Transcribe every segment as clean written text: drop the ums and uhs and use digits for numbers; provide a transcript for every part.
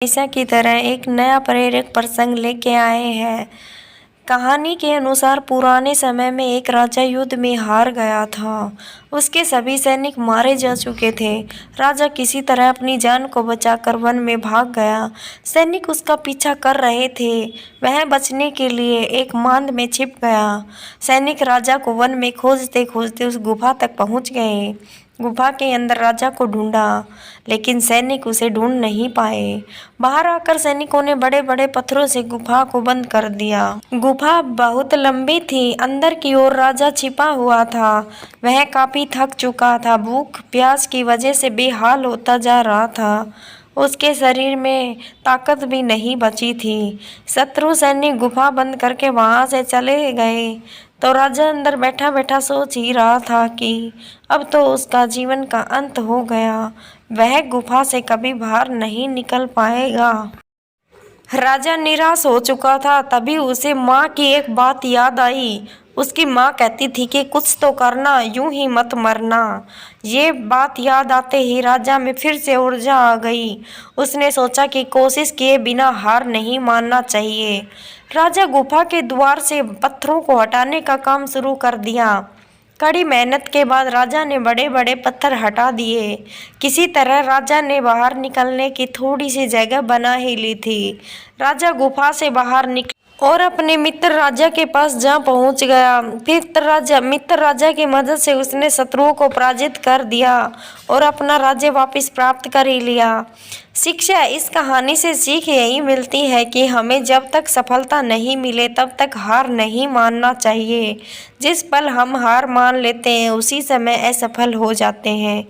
हमेशा की तरह एक नया प्रेरक प्रसंग लेके आए हैं। कहानी के अनुसार पुराने समय में एक राजा युद्ध में हार गया था। उसके सभी सैनिक मारे जा चुके थे। राजा किसी तरह अपनी जान को बचाकर वन में भाग गया। सैनिक उसका पीछा कर रहे थे। वह बचने के लिए एक मांद में छिप गया। सैनिक राजा को वन में खोजते खोजते उस गुफा तक पहुंच गए। गुफा के अंदर राजा को ढूंढा, लेकिन सैनिक उसे ढूंढ नहीं पाए। बाहर आकर सैनिकों ने बड़े बड़े पत्थरों से गुफा को बंद कर दिया। गुफा बहुत लंबी थी। अंदर की ओर राजा छिपा हुआ था। वह काफी थक चुका था। भूख प्यास की वजह से बेहाल होता जा रहा था। उसके शरीर में ताकत भी नहीं बची थी। शत्रु सैनिक गुफा बंद करके वहां से चले गए तो राजा अंदर बैठा बैठा सोच ही रहा था कि अब तो उसका जीवन का अंत हो गया। वह गुफा से कभी बाहर नहीं निकल पाएगा। राजा निराश हो चुका था। तभी उसे माँ की एक बात याद आई। उसकी माँ कहती थी कि कुछ तो करना, यूं ही मत मरना। ये बात याद आते ही राजा में फिर से ऊर्जा आ गई। उसने सोचा कि कोशिश किए बिना हार नहीं मानना चाहिए। राजा गुफा के द्वार से पत्थरों को हटाने का काम शुरू कर दिया। कड़ी मेहनत के बाद राजा ने बड़े बड़े पत्थर हटा दिए। किसी तरह राजा ने बाहर निकलने की थोड़ी सी जगह बना ही ली थी। राजा गुफा से बाहर निकला और अपने मित्र राजा के पास जा पहुंच गया। मित्र राजा की मदद से उसने शत्रुओं को पराजित कर दिया और अपना राज्य वापस प्राप्त कर ही लिया। शिक्षा, इस कहानी से सीख यही मिलती है कि हमें जब तक सफलता नहीं मिले तब तक हार नहीं मानना चाहिए। जिस पल हम हार मान लेते हैं उसी समय असफल हो जाते हैं।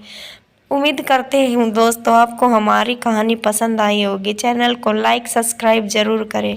उम्मीद करते हूँ दोस्तों आपको हमारी कहानी पसंद आई होगी। चैनल को लाइक सब्सक्राइब जरूर करें।